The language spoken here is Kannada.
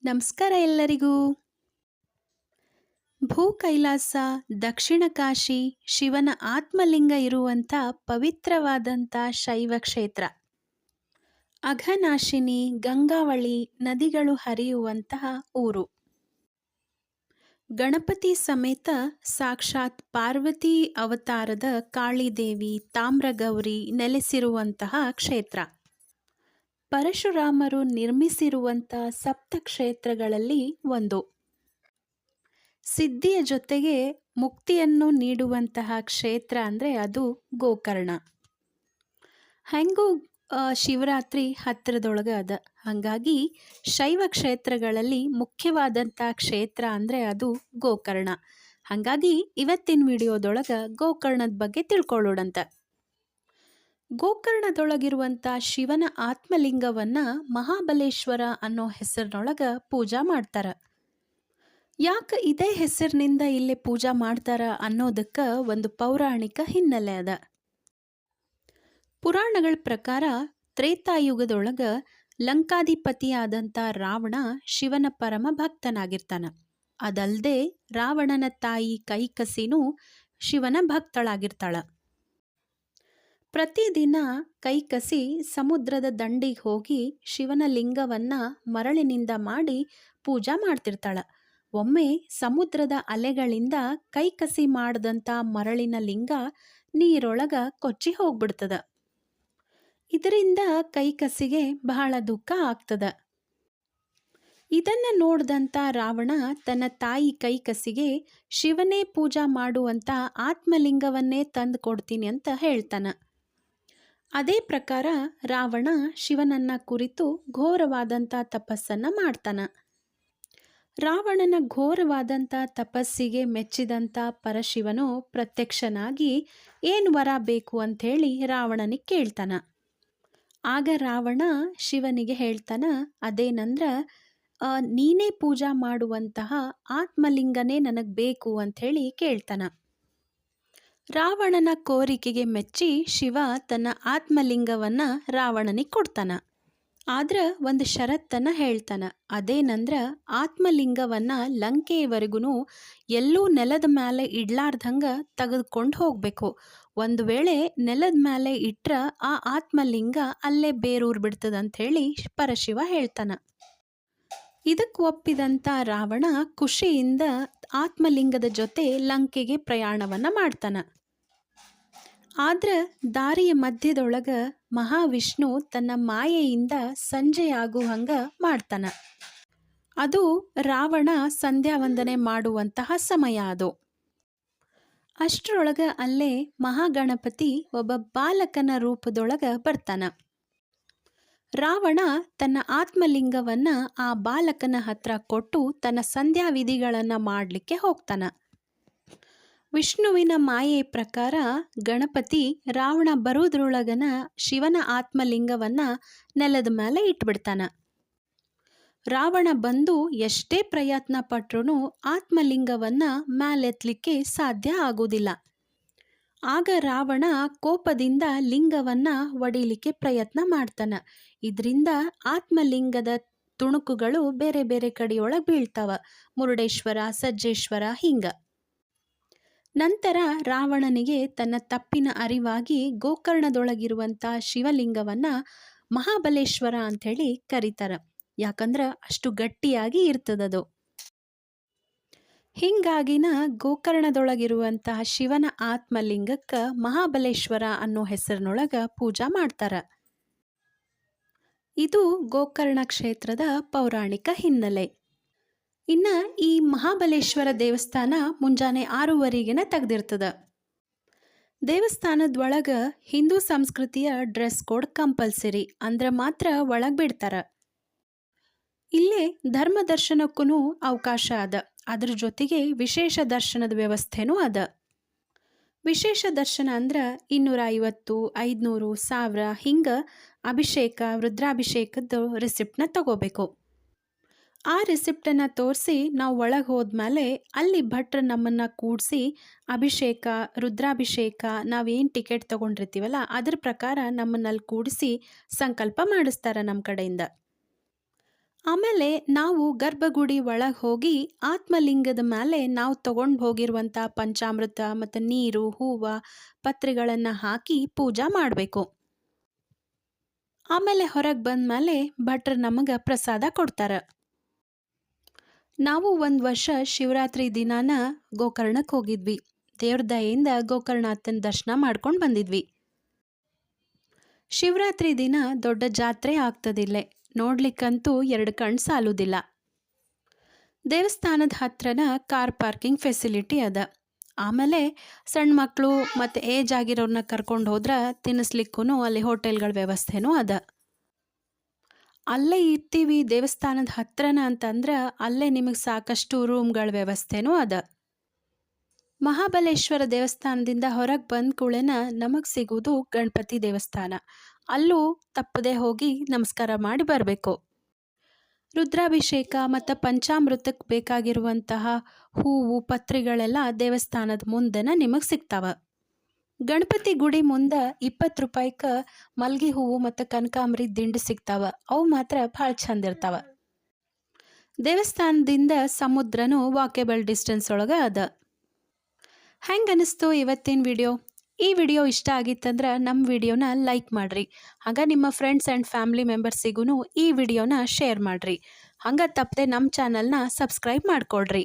ನಮಸ್ಕಾರ ಎಲ್ಲರಿಗೂ. ಭೂ ಕೈಲಾಸ, ದಕ್ಷಿಣ ಕಾಶಿ, ಶಿವನ ಆತ್ಮಲಿಂಗ ಇರುವಂಥ ಪವಿತ್ರವಾದಂಥ ಶೈವ ಕ್ಷೇತ್ರ. ಅಘನಾಶಿನಿ, ಗಂಗಾವಳಿ ನದಿಗಳು ಹರಿಯುವಂತಹ ಊರು. ಗಣಪತಿ ಸಮೇತ ಸಾಕ್ಷಾತ್ ಪಾರ್ವತಿ ಅವತಾರದ ಕಾಳಿದೇವಿ, ತಾಮ್ರಗೌರಿ ನೆಲೆಸಿರುವಂತಹ ಕ್ಷೇತ್ರ. ಪರಶುರಾಮರು ನಿರ್ಮಿಸಿರುವಂಥ ಸಪ್ತಕ್ಷೇತ್ರಗಳಲ್ಲಿ ಒಂದು. ಸಿದ್ಧಿಯ ಜೊತೆಗೆ ಮುಕ್ತಿಯನ್ನು ನೀಡುವಂತಹ ಕ್ಷೇತ್ರ ಅಂದರೆ ಅದು ಗೋಕರ್ಣ. ಹೆಂಗೂ ಶಿವರಾತ್ರಿ ಹತ್ತಿರದೊಳಗೆ ಅದ, ಹಾಗಾಗಿ ಶೈವ ಕ್ಷೇತ್ರಗಳಲ್ಲಿ ಮುಖ್ಯವಾದಂಥ ಕ್ಷೇತ್ರ ಅಂದರೆ ಅದು ಗೋಕರ್ಣ. ಹಾಗಾಗಿ ಇವತ್ತಿನ ವಿಡಿಯೋದೊಳಗೆ ಗೋಕರ್ಣದ ಬಗ್ಗೆ ತಿಳ್ಕೊಳ್ಳೋಣಂತ. ಗೋಕರ್ಣದೊಳಗಿರುವಂಥ ಶಿವನ ಆತ್ಮಲಿಂಗವನ್ನು ಮಹಾಬಲೇಶ್ವರ ಅನ್ನೋ ಹೆಸರಿನೊಳಗೆ ಪೂಜಾ ಮಾಡ್ತಾರೆ. ಯಾಕೆ ಇದೇ ಹೆಸರಿನಿಂದ ಇಲ್ಲಿ ಪೂಜಾ ಮಾಡ್ತಾರ ಅನ್ನೋದಕ್ಕೆ ಒಂದು ಪೌರಾಣಿಕ ಹಿನ್ನೆಲೆ ಅದ. ಪುರಾಣಗಳ ಪ್ರಕಾರ ತ್ರೇತಾಯುಗದೊಳಗೆ ಲಂಕಾಧಿಪತಿಯಾದಂಥ ರಾವಣ ಶಿವನ ಪರಮ ಭಕ್ತನಾಗಿರ್ತಾನ. ಅದಲ್ಲದೆ ರಾವಣನ ತಾಯಿ ಕೈಕಸಿನೂ ಶಿವನ ಭಕ್ತಳಾಗಿರ್ತಾಳ. ಪ್ರತಿದಿನ ಕೈಕಸಿ ಸಮುದ್ರದ ದಂಡಿಗೆ ಹೋಗಿ ಶಿವನ ಲಿಂಗವನ್ನು ಮರಳಿನಿಂದ ಮಾಡಿ ಪೂಜಾ ಮಾಡ್ತಿರ್ತಾಳ. ಒಮ್ಮೆ ಸಮುದ್ರದ ಅಲೆಗಳಿಂದ ಕೈಕಸಿ ಮಾಡಿದಂಥ ಮರಳಿನ ಲಿಂಗ ನೀರೊಳಗ ಕೊಚ್ಚಿ ಹೋಗ್ಬಿಡ್ತದ. ಇದರಿಂದ ಕೈಕಸಿಗೆ ಬಹಳ ದುಃಖ ಆಗ್ತದ. ಇದನ್ನು ನೋಡಿದಂಥ ರಾವಣ ತನ್ನ ತಾಯಿ ಕೈಕಸಿಗೆ ಶಿವನೇ ಪೂಜಾ ಮಾಡುವಂಥ ಆತ್ಮಲಿಂಗವನ್ನೇ ತಂದು ಕೊಡ್ತೀನಿ ಅಂತ ಹೇಳ್ತಾನ. ಅದೇ ಪ್ರಕಾರ ರಾವಣ ಶಿವನನ್ನ ಕುರಿತು ಘೋರವಾದಂಥ ತಪಸ್ಸನ್ನು ಮಾಡ್ತಾನ. ರಾವಣನ ಘೋರವಾದಂಥ ತಪಸ್ಸಿಗೆ ಮೆಚ್ಚಿದಂಥ ಪರಶಿವನು ಪ್ರತ್ಯಕ್ಷನಾಗಿ ಏನು ವರ ಬೇಕು ಅಂಥೇಳಿ ರಾವಣನಿಗೆ ಕೇಳ್ತಾನ. ಆಗ ರಾವಣ ಶಿವನಿಗೆ ಹೇಳ್ತಾನ, ಅದೇನಂದ್ರ ನೀನೇ ಪೂಜಾ ಮಾಡುವಂತಹ ಆತ್ಮಲಿಂಗನೇ ನನಗೆ ಬೇಕು ಅಂಥೇಳಿ ಕೇಳ್ತಾನ. ರಾವಣನ ಕೋರಿಕೆಗೆ ಮೆಚ್ಚಿ ಶಿವ ತನ್ನ ಆತ್ಮಲಿಂಗವನ್ನು ರಾವಣನಿಗೆ ಕೊಡ್ತಾನ. ಆದ್ರೆ ಒಂದು ಷರತ್ತನ್ನು ಹೇಳ್ತಾನ. ಅದೇನಂದ್ರ ಆತ್ಮಲಿಂಗವನ್ನು ಲಂಕೆಯವರೆಗೂ ಎಲ್ಲೂ ನೆಲದ ಮೇಲೆ ಇಡ್ಲಾರ್ದಂಗ ತೆಗೆದುಕೊಂಡು ಹೋಗಬೇಕು. ಒಂದು ವೇಳೆ ನೆಲದ ಮೇಲೆ ಇಟ್ರ ಆ ಆತ್ಮಲಿಂಗ ಅಲ್ಲೇ ಬೇರೂರು ಬಿಡ್ತದಂಥೇಳಿ ಪರಶಿವ ಹೇಳ್ತಾನ. ಇದಕ್ಕೆ ಒಪ್ಪಿದಂಥ ರಾವಣ ಖುಷಿಯಿಂದ ಆತ್ಮಲಿಂಗದ ಜೊತೆ ಲಂಕೆಗೆ ಪ್ರಯಾಣವನ್ನು ಮಾಡ್ತಾನ. ಆದ್ರೆ ದಾರಿಯ ಮಧ್ಯದೊಳಗೆ ಮಹಾವಿಷ್ಣು ತನ್ನ ಮಾಯೆಯಿಂದ ಸಂಜೆ ಆಗುವಂಗ ಮಾಡ್ತಾನ. ಅದು ರಾವಣ ಸಂಧ್ಯಾ ವಂದನೆ ಮಾಡುವಂತಹ ಸಮಯ ಅದು. ಅಷ್ಟರೊಳಗೆ ಅಲ್ಲೇ ಮಹಾಗಣಪತಿ ಒಬ್ಬ ಬಾಲಕನ ರೂಪದೊಳಗೆ ಬರ್ತಾನ. ರಾವಣ ತನ್ನ ಆತ್ಮಲಿಂಗವನ್ನು ಆ ಬಾಲಕನ ಹತ್ರ ಕೊಟ್ಟು ತನ್ನ ಸಂಧ್ಯಾ ವಿಧಿಗಳನ್ನು ಮಾಡಲಿಕ್ಕೆ ಹೋಗ್ತಾನ. ವಿಷ್ಣುವಿನ ಮಾಯೆ ಪ್ರಕಾರ ಗಣಪತಿ ರಾವಣ ಬರೋದ್ರೊಳಗನ ಶಿವನ ಆತ್ಮಲಿಂಗವನ್ನು ನೆಲದ ಮೇಲೆ ಇಟ್ಬಿಡ್ತಾನ. ರಾವಣ ಬಂದು ಎಷ್ಟೇ ಪ್ರಯತ್ನ ಪಟ್ರೂ ಆತ್ಮಲಿಂಗವನ್ನು ಮೇಲೆತ್ತಲಿಕ್ಕೆ ಸಾಧ್ಯ ಆಗೋದಿಲ್ಲ. ಆಗ ರಾವಣ ಕೋಪದಿಂದ ಲಿಂಗವನ್ನು ಒಡಿಲಿಕ್ಕೆ ಪ್ರಯತ್ನ ಮಾಡ್ತಾನ. ಇದರಿಂದ ಆತ್ಮಲಿಂಗದ ತುಣುಕುಗಳು ಬೇರೆ ಬೇರೆ ಕಡೆಯೊಳಗೆ ಬೀಳ್ತಾವ. ಮುರುಡೇಶ್ವರ, ಸಜ್ಜೇಶ್ವರ ಹಿಂಗ. ನಂತರ ರಾವಣನಿಗೆ ತನ್ನ ತಪ್ಪಿನ ಅರಿವಾಗಿ ಗೋಕರ್ಣದೊಳಗಿರುವಂಥ ಶಿವಲಿಂಗವನ್ನು ಮಹಾಬಲೇಶ್ವರ ಅಂಥೇಳಿ ಕರೀತಾರೆ. ಯಾಕಂದ್ರೆ ಅಷ್ಟು ಗಟ್ಟಿಯಾಗಿ ಇರ್ತದದು. ಹಿಂಗಾಗಿನ ಗೋಕರ್ಣದೊಳಗಿರುವಂತಹ ಶಿವನ ಆತ್ಮಲಿಂಗಕ್ಕೆ ಮಹಾಬಲೇಶ್ವರ ಅನ್ನೋ ಹೆಸರಿನೊಳಗೆ ಪೂಜಾ ಮಾಡ್ತಾರೆ. ಇದು ಗೋಕರ್ಣ ಕ್ಷೇತ್ರದ ಪೌರಾಣಿಕ ಹಿನ್ನೆಲೆ. ಇನ್ನು ಈ ಮಹಾಬಲೇಶ್ವರ ದೇವಸ್ಥಾನ ಮುಂಜಾನೆ 6:30ಗೆ ತೆಗೆದಿರ್ತದ. ದೇವಸ್ಥಾನದೊಳಗೆ ಹಿಂದೂ ಸಂಸ್ಕೃತಿಯ ಡ್ರೆಸ್ ಕೋಡ್ ಕಂಪಲ್ಸರಿ, ಅಂದ್ರೆ ಮಾತ್ರ ಒಳಗೆ ಬಿಡ್ತಾರ. ಇಲ್ಲೇ ಧರ್ಮ ದರ್ಶನಕ್ಕೂ ಅವಕಾಶ ಅದ. ಅದ್ರ ಜೊತೆಗೆ ವಿಶೇಷ ದರ್ಶನದ ವ್ಯವಸ್ಥೆನೂ ಅದ. ವಿಶೇಷ ದರ್ಶನ ಅಂದ್ರೆ 250, 500, 1000 ಹಿಂಗೆ ಅಭಿಷೇಕ, ರುದ್ರಾಭಿಷೇಕದ ರಿಸಿಪ್ಟನ್ನ ತಗೋಬೇಕು. ಆ ರಿಸಿಪ್ಟನ್ನು ತೋರಿಸಿ ನಾವು ಒಳಗೆ ಹೋದ್ಮೇಲೆ ಅಲ್ಲಿ ಭಟ್ರು ನಮ್ಮನ್ನು ಕೂಡಿಸಿ ಅಭಿಷೇಕ, ರುದ್ರಾಭಿಷೇಕ ನಾವೇನು ಟಿಕೆಟ್ ತೊಗೊಂಡಿರ್ತೀವಲ್ಲ ಅದ್ರ ಪ್ರಕಾರ ನಮ್ಮನ್ನಲ್ಲಿ ಕೂಡಿಸಿ ಸಂಕಲ್ಪ ಮಾಡಿಸ್ತಾರೆ ನಮ್ಮ ಕಡೆಯಿಂದ. ಆಮೇಲೆ ನಾವು ಗರ್ಭಗುಡಿ ಒಳಗೆ ಹೋಗಿ ಆತ್ಮಲಿಂಗದ ಮೇಲೆ ನಾವು ತಗೊಂಡು ಹೋಗಿರುವಂಥ ಪಂಚಾಮೃತ ಮತ್ತು ನೀರು ಹೂವು ಪತ್ರಿಗಳನ್ನು ಹಾಕಿ ಪೂಜಾ ಮಾಡಬೇಕು. ಆಮೇಲೆ ಹೊರಗೆ ಬಂದಮೇಲೆ ಭಟ್ರು ನಮಗೆ ಪ್ರಸಾದ ಕೊಡ್ತಾರೆ. ನಾವು ಒಂದು ವರ್ಷ ಶಿವರಾತ್ರಿ ದಿನಾನ ಗೋಕರ್ಣಕ್ಕೆ ಹೋಗಿದ್ವಿ. ದೇವ್ರ ದಯೆಯಿಂದ ಗೋಕರ್ಣನಾಥನ ದರ್ಶನ ಮಾಡ್ಕೊಂಡು ಬಂದಿದ್ವಿ. ಶಿವರಾತ್ರಿ ದಿನ ದೊಡ್ಡ ಜಾತ್ರೆ ಆಗ್ತದಿಲ್ಲೇ, ನೋಡ್ಲಿಕ್ಕಂತೂ 2 ಕಣ್ಣು ಸಾಲುದಿಲ್ಲ. ದೇವಸ್ಥಾನದ ಹತ್ರನ ಕಾರ್ ಪಾರ್ಕಿಂಗ್ ಫೆಸಿಲಿಟಿ ಅದ. ಆಮೇಲೆ ಸಣ್ಣ ಮಕ್ಕಳು ಮತ್ತು ಏಜ್ ಆಗಿರೋರನ್ನ ಕರ್ಕೊಂಡು ಹೋದ್ರೆ ತಿನ್ನಿಸ್ಲಿಕ್ಕೂ ಅಲ್ಲಿ ಹೋಟೆಲ್ಗಳ ವ್ಯವಸ್ಥೆನೂ ಅದ. ಅಲ್ಲೇ ಇರ್ತೀವಿ ದೇವಸ್ಥಾನದ ಹತ್ರನ ಅಂತಂದ್ರೆ ಅಲ್ಲೇ ನಿಮಗೆ ಸಾಕಷ್ಟು ರೂಮ್ಗಳ ವ್ಯವಸ್ಥೆನೂ ಅದ. ಮಹಾಬಲೇಶ್ವರ ದೇವಸ್ಥಾನದಿಂದ ಹೊರಗೆ ಬಂದ ಕೂಡಲೇ ನಮಗೆ ಸಿಗೋದು ಗಣಪತಿ ದೇವಸ್ಥಾನ. ಅಲ್ಲೂ ತಪ್ಪದೆ ಹೋಗಿ ನಮಸ್ಕಾರ ಮಾಡಿ ಬರಬೇಕು. ರುದ್ರಾಭಿಷೇಕ ಮತ್ತು ಪಂಚಾಮೃತಕ್ಕೆ ಬೇಕಾಗಿರುವಂತಹ ಹೂವು ಪತ್ರಿಗಳೆಲ್ಲ ದೇವಸ್ಥಾನದ ಮುಂದೆನ ನಿಮಗೆ ಸಿಗ್ತಾವೆ. ಗಣಪತಿ ಗುಡಿ ಮುಂದೆ 20 ರೂಪಾಯಿಗೆ ಮಲ್ಗೆ ಹೂವು ಮತ್ತು ಕನಕಾಂಬರಿ ದಿಂಡು ಸಿಗ್ತಾವೆ. ಅವು ಮಾತ್ರ ಭಾಳ ಚಂದ ಇರ್ತಾವೆ. ದೇವಸ್ಥಾನದಿಂದ ಸಮುದ್ರನೂ ವಾಕೇಬಲ್ ಡಿಸ್ಟೆನ್ಸ್ ಒಳಗೆ ಅದ. ಹೆಂಗೆ ಅನ್ನಿಸ್ತು ಇವತ್ತಿನ ವಿಡಿಯೋ? ಈ ವಿಡಿಯೋ ಇಷ್ಟ ಆಗಿತ್ತಂದ್ರೆ ನಮ್ಮ ವಿಡಿಯೋನ ಲೈಕ್ ಮಾಡಿರಿ. ಹಾಗೆ ನಿಮ್ಮ ಫ್ರೆಂಡ್ಸ್ ಆ್ಯಂಡ್ ಫ್ಯಾಮಿಲಿ ಮೆಂಬರ್ಸಿಗೂ ಈ ವಿಡಿಯೋನ ಶೇರ್ ಮಾಡಿರಿ. ಹಂಗೆ ತಪ್ಪದೆ ನಮ್ಮ ಚಾನಲ್ನ ಸಬ್ಸ್ಕ್ರೈಬ್ ಮಾಡ್ಕೊಳ್ರಿ.